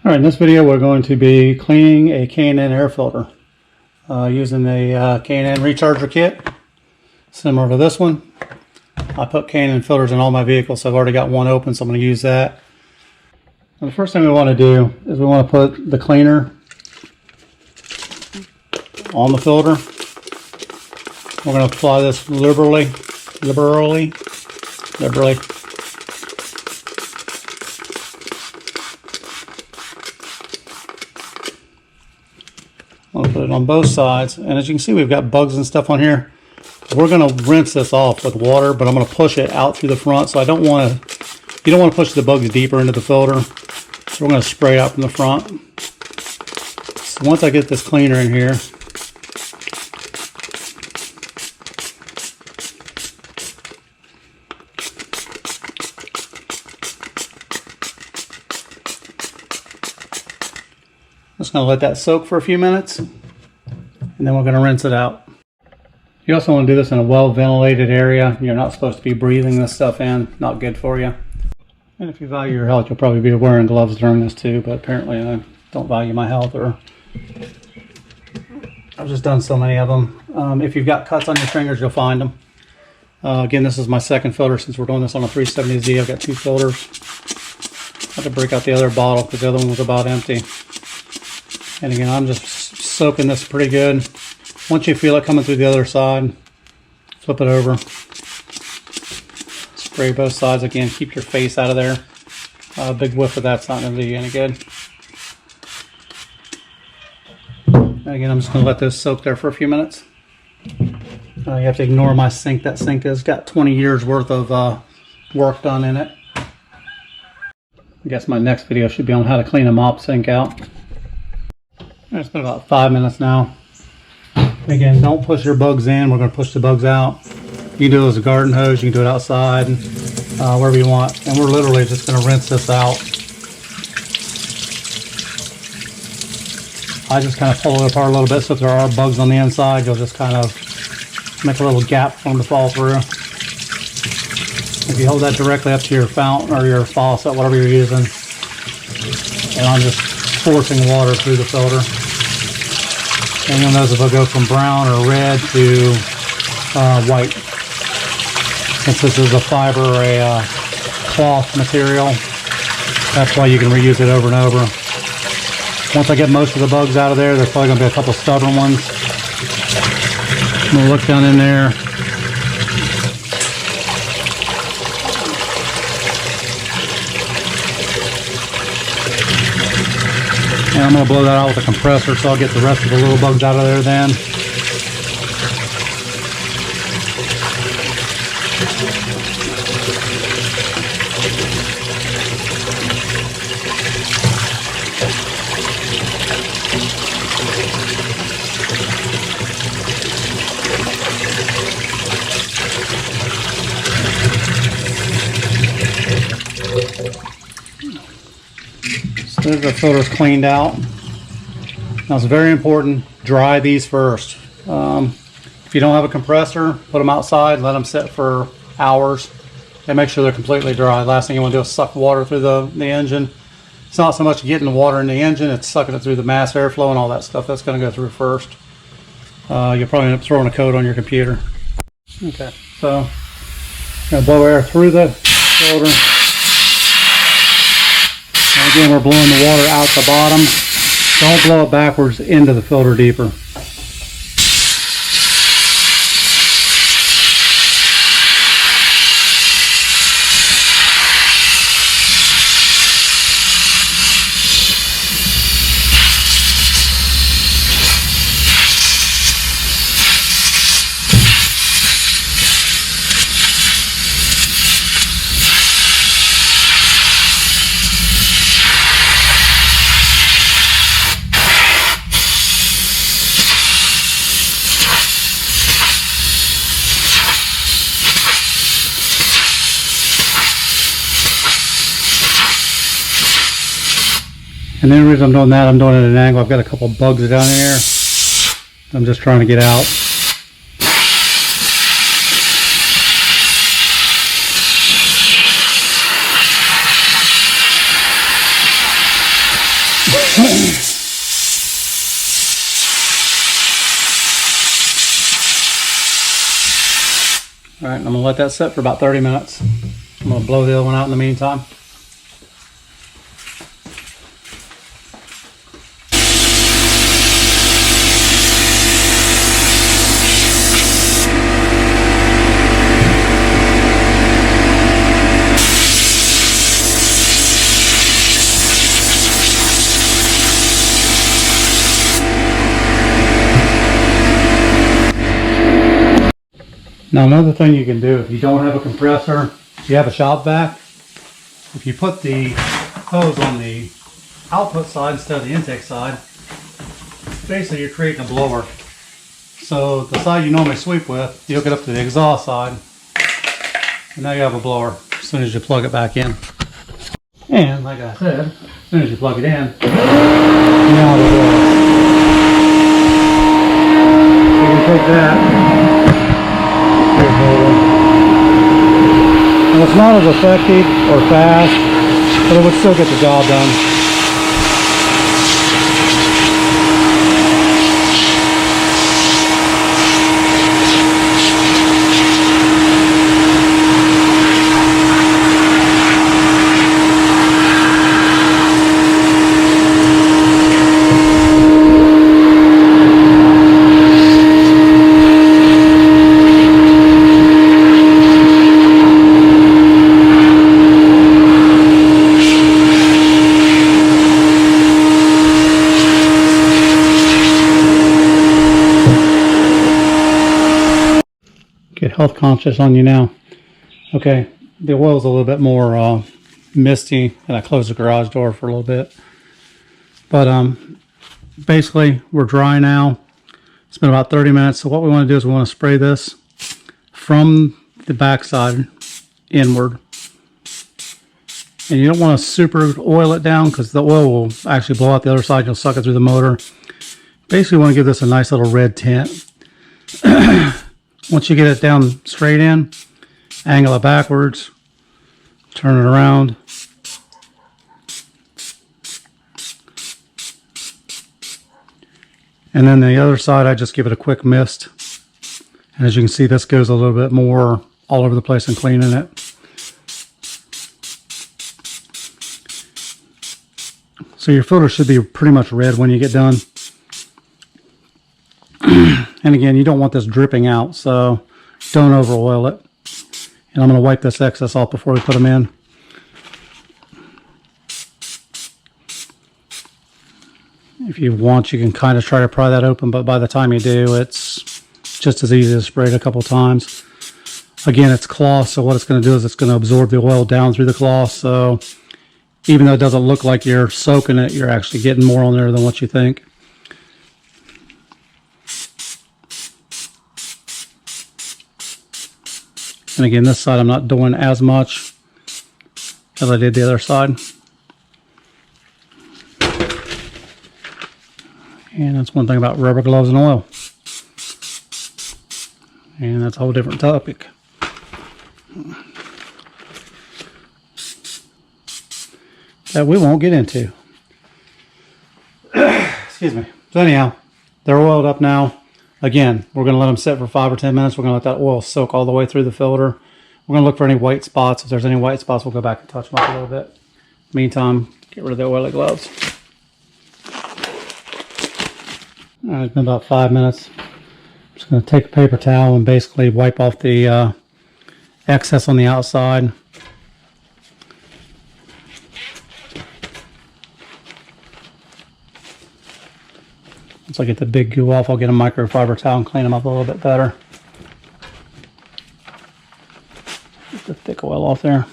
Alright, in this video we're going to be cleaning a K&N air filter using a K&N recharger kit similar to this one. I put K&N filters in all my vehicles, so I've already got one open, so I'm going to use that. And the first thing we want to do is we want to put the cleaner on the filter. We're going to apply this liberally. I'll put it on both sides, and as you can see, we've got bugs and stuff on here. We're going to rinse this off with water, but I'm going to push it out through the front. So I don't want to, you don't want to push the bugs deeper into the filter. So we're going to spray it out from the front. So once I get this cleaner in here, just going to let that soak for a few minutes, and then we're going to rinse it out. You also want to do this in a well-ventilated area. You're not supposed to be breathing this stuff in. Not good for you. And if you value your health, you'll probably be wearing gloves during this too, but apparently I don't value my health, or I've just done so many of them. If you've got cuts on your fingers, you'll find them. Again, this is my second filter since we're doing this on a 370Z. I've got two filters. I had to break out the other bottle because the other one was about empty. And again, I'm just soaking this pretty good. Once you feel it coming through the other side, flip it over. Spray both sides again. Keep your face out of there. A big whiff of that's not going to do you any good. And again, I'm just going to let this soak there for a few minutes. You have to ignore my sink. That sink has got 20 years worth of work done in it. I guess my next video should be on how to clean a mop sink out. It's been about 5 minutes now. Again, don't push your bugs in. We're going to push the bugs out. You can do it as a garden hose. You can do it outside, wherever you want. And we're literally just going to rinse this out. I just kind of pull it apart a little bit, so if there are bugs on the inside, you'll just kind of make a little gap for them to fall through. If you hold that directly up to your fountain or your faucet, whatever you're using, and I'm just forcing water through the filter. And you'll notice it'll go from brown or red to white. Since this is a fiber or a cloth material, that's why you can reuse it over and over. Once I get most of the bugs out of there, there's probably going to be a couple stubborn ones. I'm going to look down in there. And I'm going to blow that out with a compressor, so I'll get the rest of the little bugs out of there then. There's the filters cleaned out. Now it's very important, dry these first. If you don't have a compressor, put them outside, let them sit for hours, and make sure they're completely dry. Last thing you want to do is suck water through the engine. It's not so much getting the water in the engine, it's sucking it through the mass airflow and all that stuff. That's going to go through first. You'll probably end up throwing a coat on your computer. Okay, so I'm going to blow air through the filter. And again, we're blowing the water out the bottom. Don't blow it backwards into the filter deeper. And the only reason I'm doing that, I'm doing it at an angle. I've got a couple bugs down in here I'm just trying to get out. gonna let that set for about 30 minutes. I'm gonna blow the other one out in the meantime. Now another thing you can do if you don't have a compressor, if you have a shop vac, if you put the hose on the output side instead of the intake side, basically you're creating a blower. So the side you normally sweep with, you hook it up to the exhaust side, and now you have a blower as soon as you plug it back in. And like I said, as soon as you plug it in, you now have a blower. You can take that. And it's not as effective or fast, but it would still get the job done. Get health conscious on you now. Okay, the oil's a little bit more misty, and I closed the garage door for a little bit. But basically, we're dry now. It's been about 30 minutes. So what we want to do is we want to spray this from the backside inward. And you don't want to super oil it down because the oil will actually blow out the other side. You'll suck it through the motor. Basically, we want to give this a nice little red tint. Once you get it down straight in, angle it backwards, turn it around. And then the other side, I just give it a quick mist. And as you can see, this goes a little bit more all over the place and cleaning it. So your filter should be pretty much red when you get done. And again, you don't want this dripping out, so don't over oil it. And I'm going to wipe this excess off before we put them in. If you want, you can kind of try to pry that open, but by the time you do, it's just as easy to spray it a couple times. Again, it's cloth, so what it's going to do is it's going to absorb the oil down through the cloth, so even though it doesn't look like you're soaking it, you're actually getting more on there than what you think. And again, this side I'm not doing as much as I did the other side. And that's one thing about rubber gloves and oil. And that's a whole different topic. That we won't get into. Excuse me. So anyhow, they're oiled up now. Again, we're going to let them sit for 5 or 10 minutes. We're going to let that oil soak all the way through the filter. We're going to look for any white spots. If there's any white spots, we'll go back and touch them up a little bit. Meantime, get rid of the oily gloves. All right, it's been about 5 minutes. I'm just going to take a paper towel and basically wipe off the excess on the outside. Once I get the big goo off, I'll get a microfiber towel and clean them up a little bit better. Get the thick oil off there.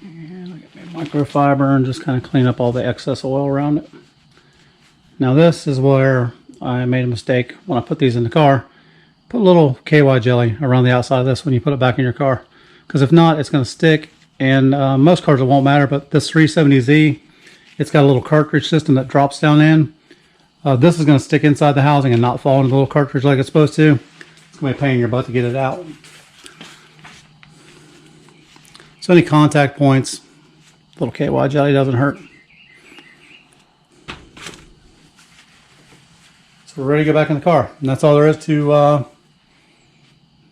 And I'll get my microfiber and just kind of clean up all the excess oil around it. Now this is where I made a mistake when I put these in the car. Put a little KY jelly around the outside of this when you put it back in your car. Because if not, it's going to stick. And most cars it won't matter, but this 370Z, it's got a little cartridge system that drops down in. This is going to stick inside the housing and not fall into the little cartridge like it's supposed to. It's going to be a pain in your butt to get it out. So any contact points, a little KY jelly doesn't hurt. So we're ready to go back in the car. And that's all there is to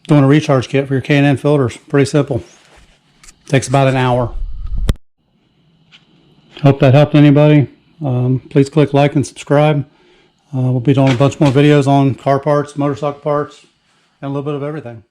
doing a recharge kit for your K&N filters. Pretty simple. Takes about an hour. Hope that helped anybody. Please click like and subscribe. We'll be doing a bunch more videos on car parts, motorcycle parts, and a little bit of everything.